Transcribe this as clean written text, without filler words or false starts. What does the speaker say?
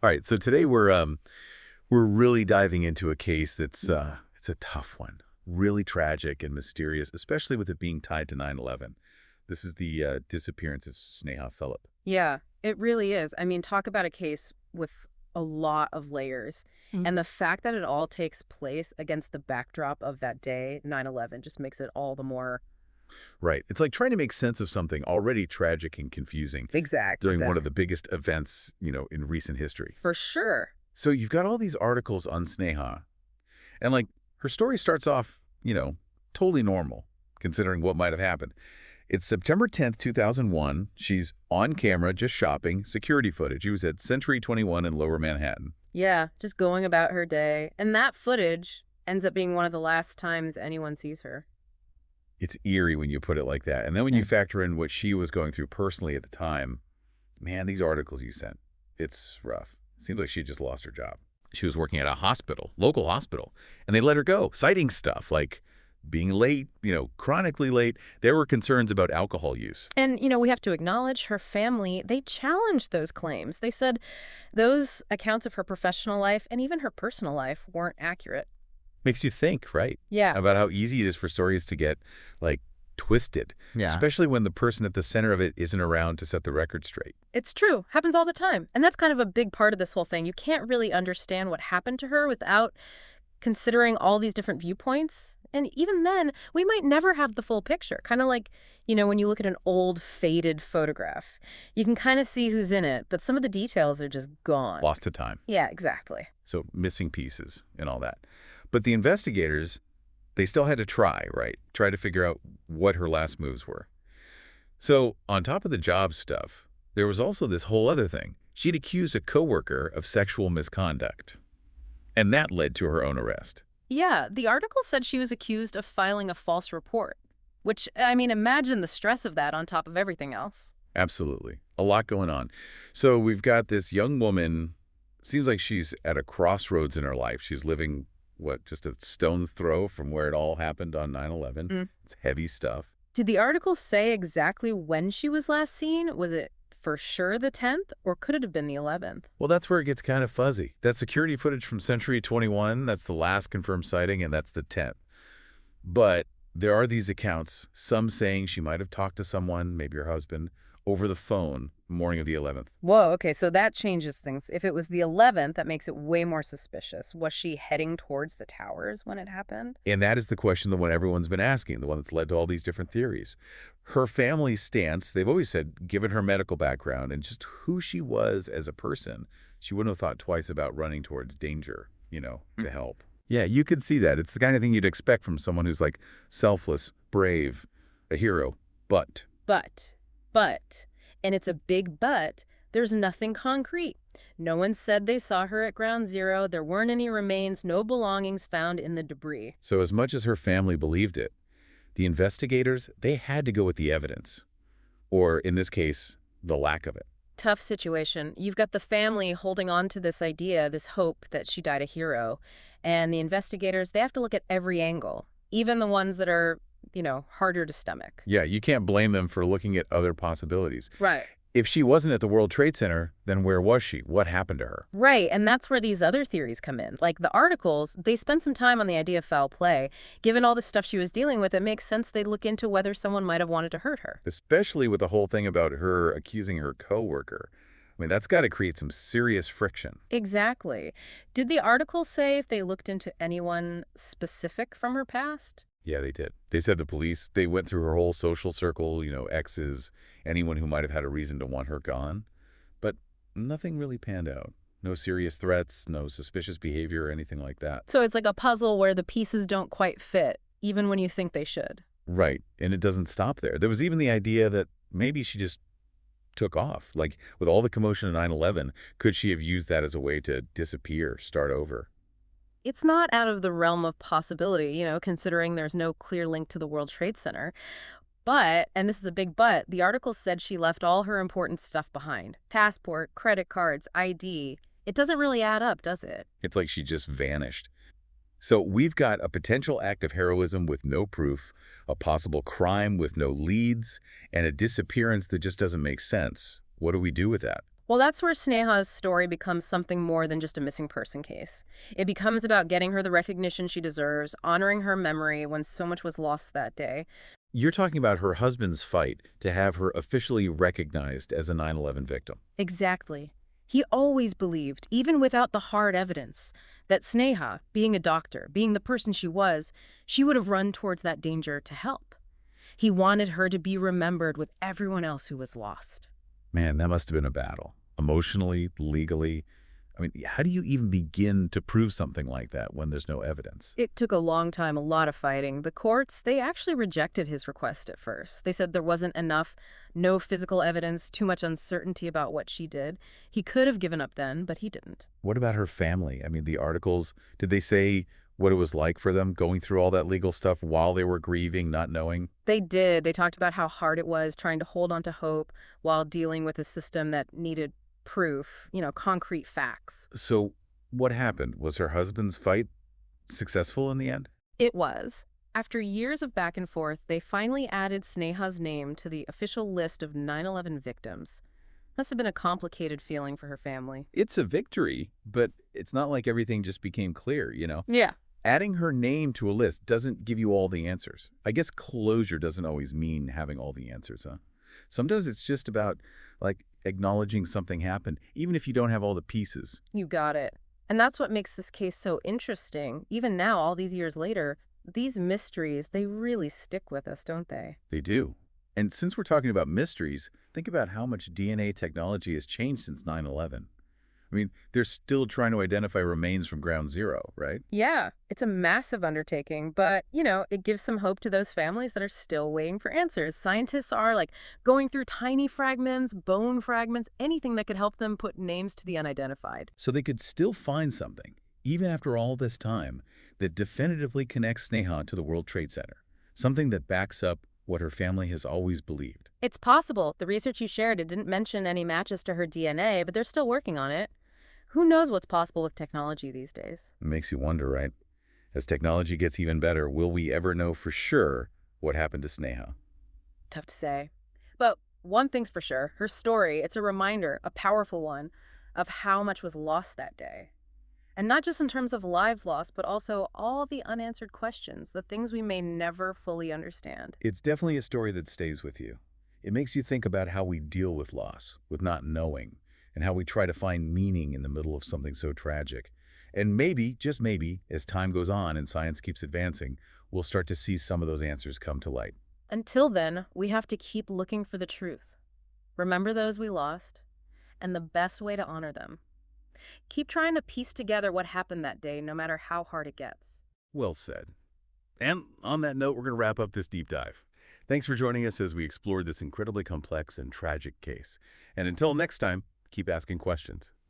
All right, so today we're really diving into a case that's it's a tough one, really tragic and mysterious, especially with it being tied to 9/11. This is the disappearance of Sneha Philip. Yeah, it really is. I mean, talk about a case with a lot of layers. Mm. And the fact that it all takes place against the backdrop of that day, 9/11, just makes it all the more Right. It's like trying to make sense of something already tragic and confusing during one of the biggest events, in recent history. for sure. So you've got all these articles on Sneha, and like her story starts off, totally normal considering what might have happened. It's September 10th, 2001. She's on camera just shopping, security footage. She was at Century 21 in Lower Manhattan. Yeah, just going about her day. And that footage ends up being one of the last times anyone sees her. It's eerie when you put it like that. And then when you Yeah. factor in what she was going through personally at the time, man, these articles you sent, it's rough. Seems like she just lost her job. She was working at a hospital, local hospital, and they let her go, citing stuff like being late, chronically late. There were concerns about alcohol use. And, we have to acknowledge her family, they challenged those claims. They said those accounts of her professional life and even her personal life weren't accurate. Makes you think, right? Yeah. About how easy it is for stories to get, like, twisted, Yeah. especially when the person at the center of it isn't around to set the record straight. It's true. Happens all the time. And that's kind of a big part of this whole thing. You can't really understand what happened to her without considering all these different viewpoints. And even then, we might never have the full picture. Kind of like, when you look at an old faded photograph, you can kind of see who's in it, but some of the details are just gone. Lost to time. Yeah, exactly. So missing pieces and all that. But the investigators, they still had to try, right? Try to figure out what her last moves were. So on top of the job stuff, there was also this whole other thing. She'd accused a coworker of sexual misconduct. And that led to her own arrest. Yeah, the article said she was accused of filing a false report, which, I mean, imagine the stress of that on top of everything else. Absolutely. A lot going on. So we've got this young woman, seems like she's at a crossroads in her life. She's living, just a stone's throw from where it all happened on 9/11. Mm. It's heavy stuff. Did the article say exactly when she was last seen? Was it for sure the 10th, or could it have been the 11th? Well, that's where it gets kind of fuzzy. That security footage from Century 21, that's the last confirmed sighting, and that's the 10th. But there are these accounts, some saying she might have talked to someone, maybe her husband, over the phone morning of the 11th. Whoa, okay, so that changes things. If it was the 11th, that makes it way more suspicious. Was she heading towards the towers when it happened? And that is the question, the one everyone's been asking, the one that's led to all these different theories. Her family's stance, they've always said, given her medical background and just who she was as a person, she wouldn't have thought twice about running towards danger, to help. Yeah, you could see that. It's the kind of thing you'd expect from someone who's like selfless, brave, a hero. But But, and it's a big but, there's nothing concrete. No one said they saw her at ground zero. There weren't any remains, no belongings found in the debris. so as much as her family believed it, the investigators, they had to go with the evidence. Or in this case, the lack of it. Tough situation. You've got the family holding on to this idea, this hope that she died a hero. And the investigators, they have to look at every angle, even the ones that are, harder to stomach. Yeah, you can't blame them for looking at other possibilities. Right. If she wasn't at the World Trade Center, then where was she? What happened to her? Right, and that's where these other theories come in. Like the articles, they spend some time on the idea of foul play. Given all the stuff she was dealing with, it makes sense they'd look into whether someone might have wanted to hurt her. Especially with the whole thing about her accusing her coworker. I mean, that's got to create some serious friction. Exactly. Did the article say if they looked into anyone specific from her past? Yeah, they did. They said the police, they went through her whole social circle, exes, anyone who might have had a reason to want her gone. But nothing really panned out. No serious threats, no suspicious behavior or anything like that. So it's like a puzzle where the pieces don't quite fit, even when you think they should. Right. And it doesn't stop there. There was even the idea that maybe she just took off. Like, with all the commotion of 9/11, could she have used that as a way to disappear, start over? It's not out of the realm of possibility, considering there's no clear link to the World Trade Center. But, and this is a big but, the article said she left all her important stuff behind. Passport, credit cards, ID. It doesn't really add up, does it? It's like she just vanished. So we've got a potential act of heroism with no proof, a possible crime with no leads, and a disappearance that just doesn't make sense. What do we do with that? Well, that's where Sneha's story becomes something more than just a missing person case. It becomes about getting her the recognition she deserves, honoring her memory when so much was lost that day. You're talking about her husband's fight to have her officially recognized as a 9/11 victim. Exactly. He always believed, even without the hard evidence, that Sneha, being a doctor, being the person she would have run towards that danger to help. He wanted her to be remembered with everyone else who was lost. Man, that must have been a battle. Emotionally, legally. I mean, how do you even begin to prove something like that when there's no evidence? It took a long time, a lot of fighting. The courts, they actually rejected his request at first. They said there wasn't enough, no physical evidence, too much uncertainty about what she did. He could have given up then, but he didn't. What about her family? I mean, the articles, did they say what it was like for them going through all that legal stuff while they were grieving, not knowing? They did. They talked about how hard it was trying to hold on to hope while dealing with a system that needed proof, concrete facts. So what happened? Was her husband's fight successful in the end? It was. After years of back and forth, they finally added Sneha's name to the official list of 9/11 victims. Must have been a complicated feeling for her family. It's a victory, but it's not like everything just became clear. Yeah. Adding her name to a list doesn't give you all the answers. I guess closure doesn't always mean having all the answers, huh? Sometimes it's just about, like, acknowledging something happened, even if you don't have all the pieces. You got it. And that's what makes this case so interesting. Even now, all these years later, these mysteries, they really stick with us, don't they? They do. And since we're talking about mysteries, think about how much DNA technology has changed since 9/11. I mean, they're still trying to identify remains from ground zero, right? Yeah, it's a massive undertaking, but, it gives some hope to those families that are still waiting for answers. Scientists are like going through tiny fragments, bone fragments, anything that could help them put names to the unidentified. So they could still find something, even after all this time, that definitively connects Sneha to the World Trade Center. Something that backs up what her family has always believed. It's possible. The research you shared, it didn't mention any matches to her DNA, but they're still working on it. Who knows what's possible with technology these days? It makes you wonder, right? As technology gets even better, will we ever know for sure what happened to Sneha? Tough to say. But one thing's for sure, her story, it's a reminder, a powerful one, of how much was lost that day. And not just in terms of lives lost, but also all the unanswered questions, the things we may never fully understand. It's definitely a story that stays with you. It makes you think about how we deal with loss, with not knowing, and how we try to find meaning in the middle of something so tragic. And maybe, just maybe, as time goes on and science keeps advancing, we'll start to see some of those answers come to light. Until then, we have to keep looking for the truth. Remember those we lost, and the best way to honor them. Keep trying to piece together what happened that day, no matter how hard it gets. Well said. And on that note, we're going to wrap up this deep dive. Thanks for joining us as we explored this incredibly complex and tragic case. And until next time, keep asking questions.